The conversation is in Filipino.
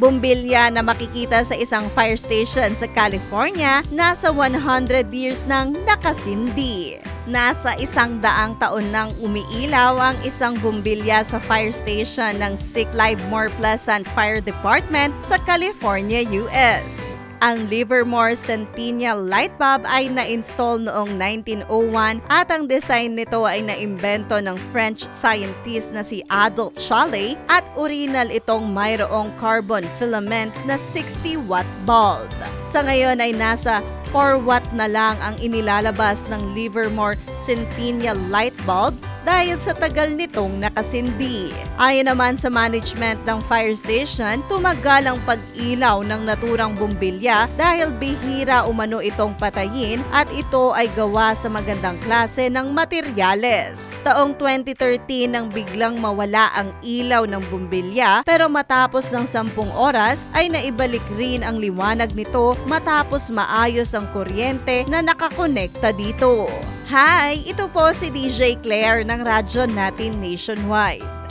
bumbilya na makikita sa isang fire station sa California, nasa 100 years nang nakasindi. Nasa 100 taon nang umiilaw ang isang bumbilya sa fire station ng Sick Livermore Pleasant Fire Department sa California, US. Ang Livermore Centennial Light Bulb ay na-install noong 1901 at ang design nito ay naimbento ng French scientist na si Adolphe Chalet at original itong mayroong carbon filament na 60-watt bulb. Sa ngayon ay nasa 4-watt na lang ang inilalabas ng Livermore Centennial Light Bulb dahil sa tagal nitong nakasindi. Ayon naman sa management ng fire station, tumagal ang pag-ilaw ng naturang bumbilya dahil bihira umano itong patayin at ito ay gawa sa magandang klase ng materyales. Taong 2013 nang biglang mawala ang ilaw ng bumbilya pero matapos ng 10 oras ay naibalik rin ang liwanag nito matapos maayos ang kuryente na nakakonekta dito. Hi! Ito po si DJ Claire ng radyo natin nationwide.